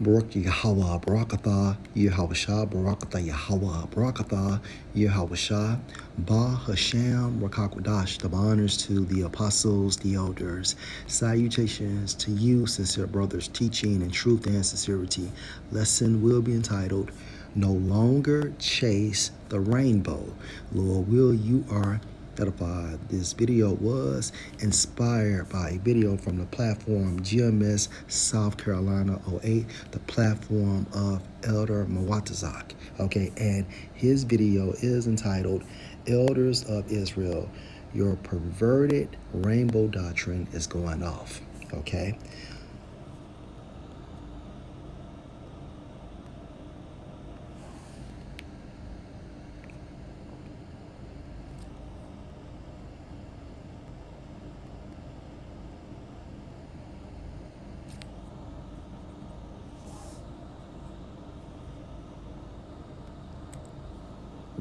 Barak Yahweh, Barakatha, Yahweh Barakatha, Yahweh, Barakatha, Yahweh Ba Hashem, Rakakwadash. The honors to the apostles, the elders. Salutations to you, sincere brothers, teaching in truth and sincerity. Lesson will be entitled, No Longer Chase the Rainbow. Lord, will you are edified. This video was inspired by a video from the platform GMS South Carolina '08, the platform of Elder Mawatazak. Okay, and his video is entitled Elders of Israel, Your Perverted Rainbow Doctrine is Going Off. Okay.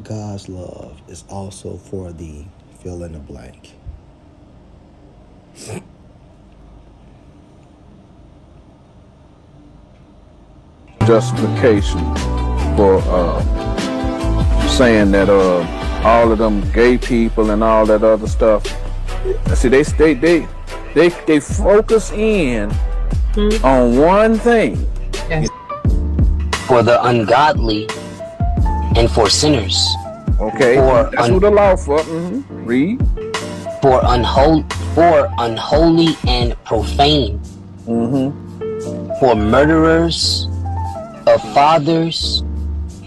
God's love is also for the fill in the blank. Justification for saying that all of them gay people and all that other stuff. See, they focus in on one thing. Yes. For the ungodly and for sinners. Okay, that's what the law for. Read. For unholy and profane. For murderers of fathers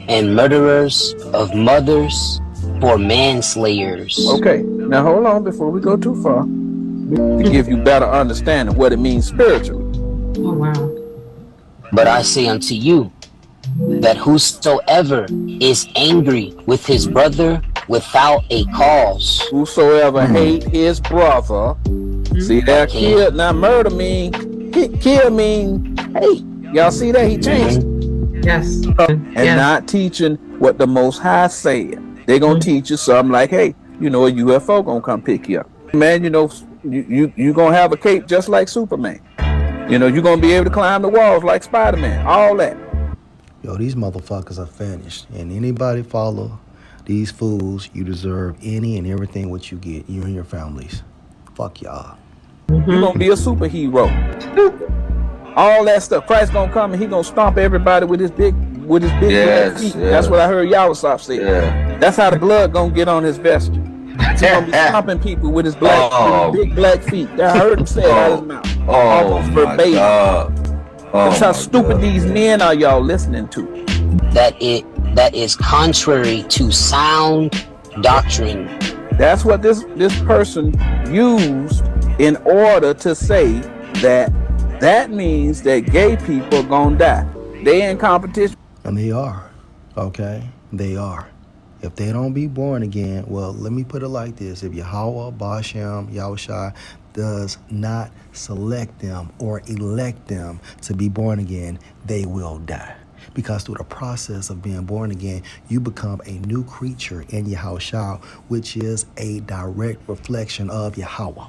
and murderers of mothers, for manslayers. Okay, now hold on before we go too far. To give you better understanding what it means spiritually. Oh, wow. But I say unto you, that whosoever is angry with his brother without a cause. Whosoever hate his brother. See that kill, now murder mean, kill mean hate. Y'all see that? He changed. Yes. And not teaching what the Most High said. They gonna teach you something like, hey, you know, a UFO gonna come pick you up. Man, you know, you gonna have a cape just like Superman. You know, you're gonna be able to climb the walls like Spider-Man. All that. Yo, these motherfuckers are finished. And anybody follow these fools, you deserve any and everything what you get, you and your families. Fuck y'all. You're gonna be a superhero. All that stuff. Christ gonna come and he gonna stomp everybody with his big black feet. That's what I heard Yahweh say. That's how the blood gonna get on his vest. He's gonna be stomping people with his big black feet. I heard him say it out of his mouth. Almost verbatim. That's how stupid these men are y'all listening to. That is contrary to sound doctrine. That's what this person used in order to say that means that gay people are gonna die. They in competition. And they are. Okay? They are. If they don't be born again, well, let me put it like this. If Yahweh, Bashem, Yahushua does not select them or elect them to be born again, they will die. Because through the process of being born again, you become a new creature in Yahushua, which is a direct reflection of Yahweh.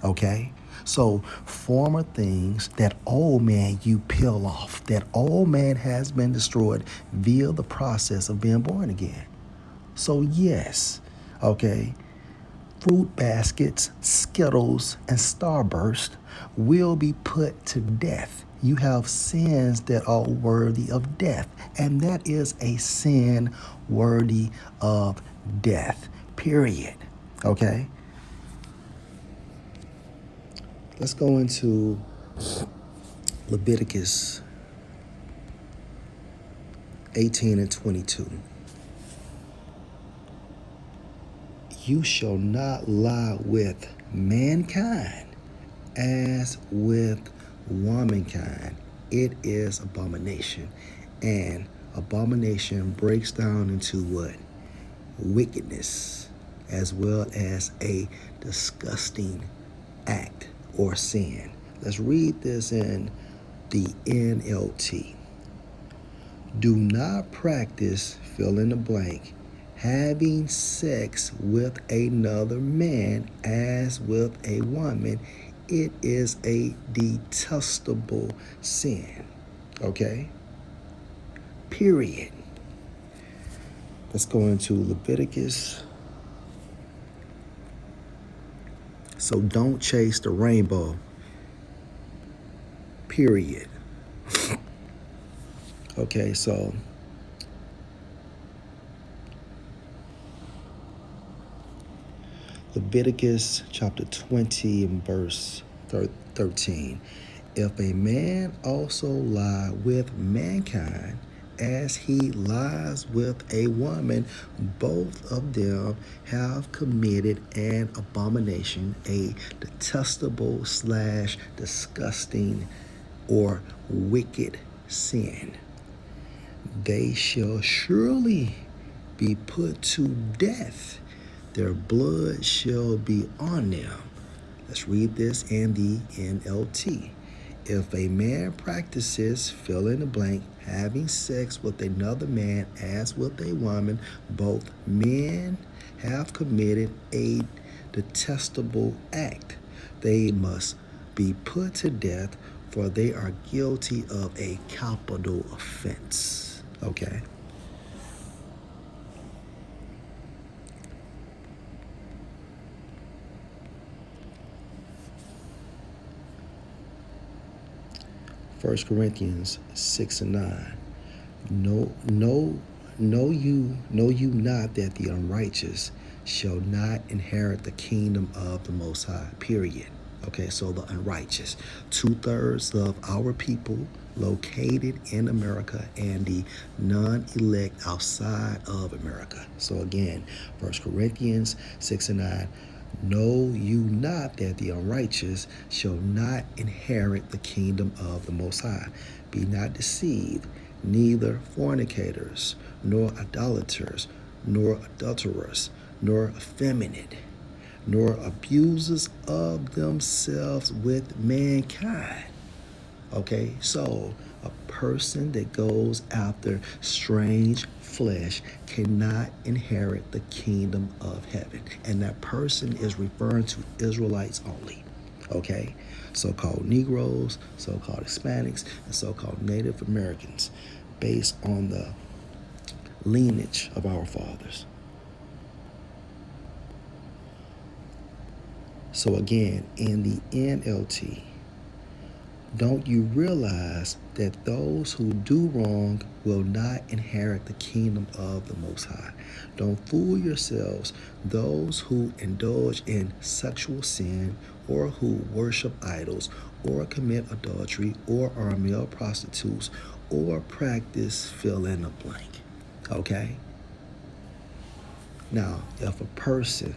Okay? So former things, that old man you peel off, that old man has been destroyed via the process of being born again. So yes, okay, fruit baskets, Skittles, and Starburst will be put to death. You have sins that are worthy of death, and that is a sin worthy of death, period. Okay? Let's go into Leviticus 18 and 22. You shall not lie with mankind as with womankind. It is abomination. And abomination breaks down into what? Wickedness, as well as a disgusting act or sin. Let's read this in the NLT. Do not practice, fill in the blank, having sex with another man as with a woman. It is a detestable sin. Okay? Period. Let's go into Leviticus. So don't chase the rainbow. Period. Okay, so Leviticus chapter 20 and verse 13. If a man also lie with mankind as he lies with a woman, both of them have committed an abomination, a detestable / disgusting or wicked sin. They shall surely be put to death. Their blood shall be on them. Let's read this in the NLT. If a man practices, fill in the blank, having sex with another man as with a woman, both men have committed a detestable act. They must be put to death, for they are guilty of a capital offense. Okay? First Corinthians 6 and 9. Know you not that the unrighteous shall not inherit the kingdom of the Most High. Period. Okay, so the unrighteous, 2/3 of our people located in America and the non-elect outside of America. So again, First Corinthians 6 and 9. Know you not that the unrighteous shall not inherit the kingdom of the Most High? Be not deceived, neither fornicators, nor idolaters, nor adulterers, nor effeminate, nor abusers of themselves with mankind. Okay, so a person that goes after strange flesh cannot inherit the kingdom of heaven. And that person is referring to Israelites only. Okay, so-called Negroes, so-called Hispanics, and so-called Native Americans, based on the lineage of our fathers. So again, in the NLT, don't you realize that those who do wrong will not inherit the kingdom of the Most High? Don't fool yourselves. Those who indulge in sexual sin, or who worship idols, or commit adultery, or are male prostitutes, or practice fill in the blank. Okay? Now, if a person,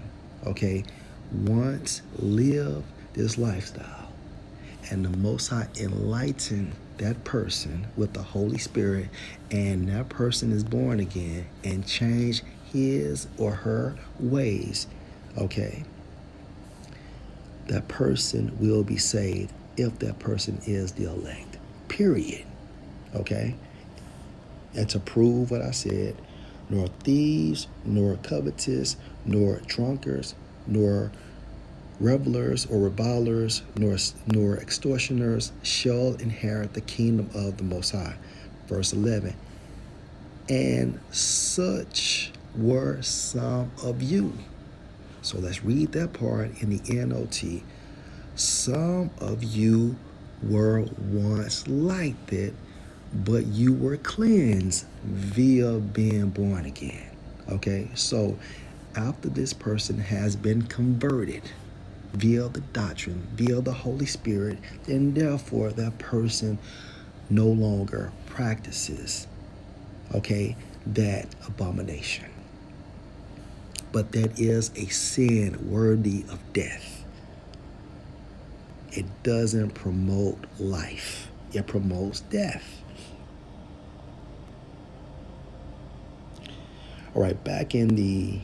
okay, once lived this lifestyle, and the Most High enlighten that person with the Holy Spirit, and that person is born again and change his or her ways, okay, that person will be saved if that person is the elect. Period. Okay? And to prove what I said, nor thieves, nor covetous, nor drunkards, nor revelers or revilers, nor extortioners shall inherit the kingdom of the Most High. Verse 11. And such were some of you. So let's read that part in the NLT. Some of you were once like that, but you were cleansed via being born again. Okay, so after this person has been converted via the doctrine, via the Holy Spirit, then therefore that person no longer practices, okay, that abomination. But that is a sin worthy of death. It doesn't promote life. It promotes death. All right, back in the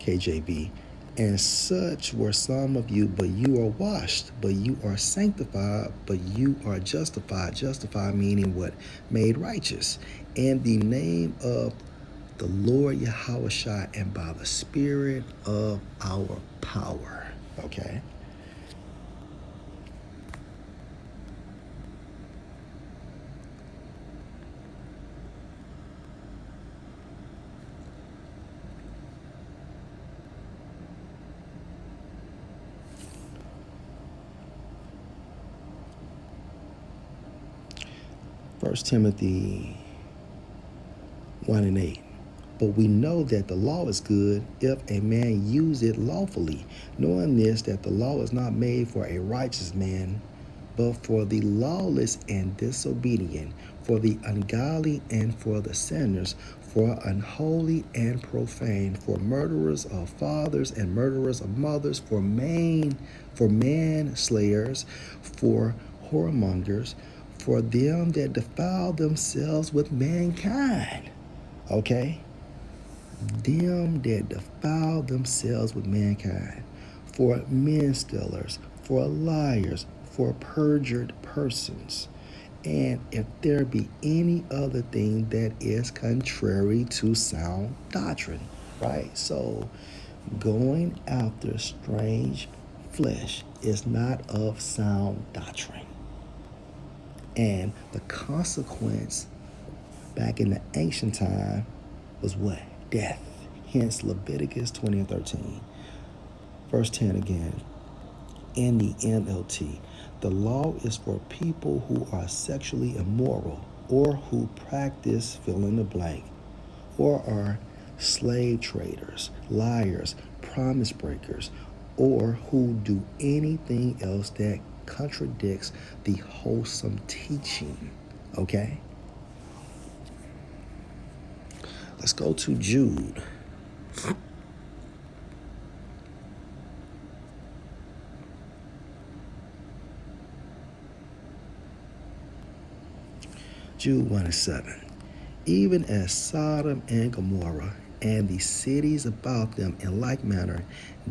KJV. And such were some of you, but you are washed, but you are sanctified, but you are justified. Justified meaning what? Made righteous. In the name of the Lord Yahushua and by the Spirit of our power. Okay? 1 Timothy 1 and 8. But we know that the law is good if a man use it lawfully, knowing this, that the law is not made for a righteous man, but for the lawless and disobedient, for the ungodly and for the sinners, for unholy and profane, for murderers of fathers and murderers of mothers, for manslayers, for whoremongers, for them that defile themselves with mankind. Okay? Them that defile themselves with mankind, for men stealers, for liars, for perjured persons, and if there be any other thing that is contrary to sound doctrine. Right? So, going after strange flesh is not of sound doctrine. And the consequence back in the ancient time was what? Death. Hence Leviticus 20 and 13. Verse 10 again. In the NLT, the law is for people who are sexually immoral or who practice fill in the blank or are slave traders, liars, promise breakers, or who do anything else that contradicts the wholesome teaching. Okay? Let's go to Jude. Jude 1 and 7. Even as Sodom and Gomorrah and the cities about them in like manner,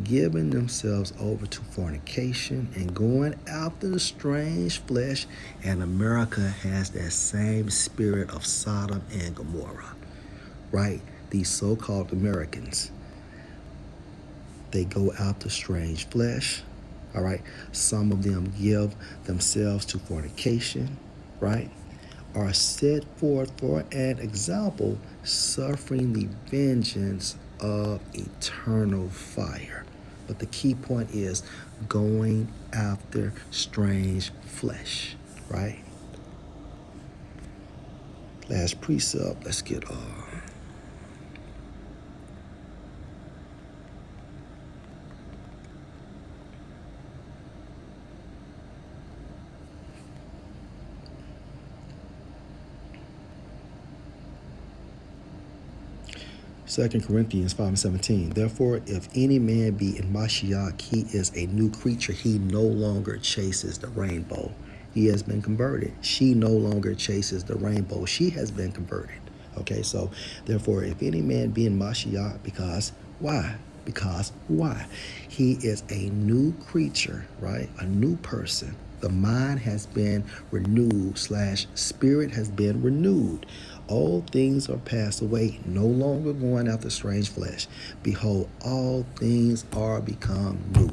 giving themselves over to fornication and going after the strange flesh, and America has that same spirit of Sodom and Gomorrah, right? These so-called Americans, they go after strange flesh, all right? Some of them give themselves to fornication, right? Are set forth for an example, suffering the vengeance of eternal fire. But the key point is going after strange flesh, right? Last precept, let's get 2 Corinthians 5 and 17. Therefore, if any man be in Mashiach, he is a new creature. He no longer chases the rainbow. He has been converted. She no longer chases the rainbow. She has been converted. Okay, so therefore, if any man be in Mashiach, because why? Because why? He is a new creature, right? A new person. The mind has been renewed / spirit has been renewed. All things are passed away, no longer going after strange flesh. Behold, all things are become new.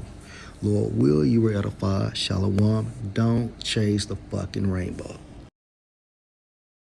Lord, will you edify? Shalom. Don't chase the fucking rainbow.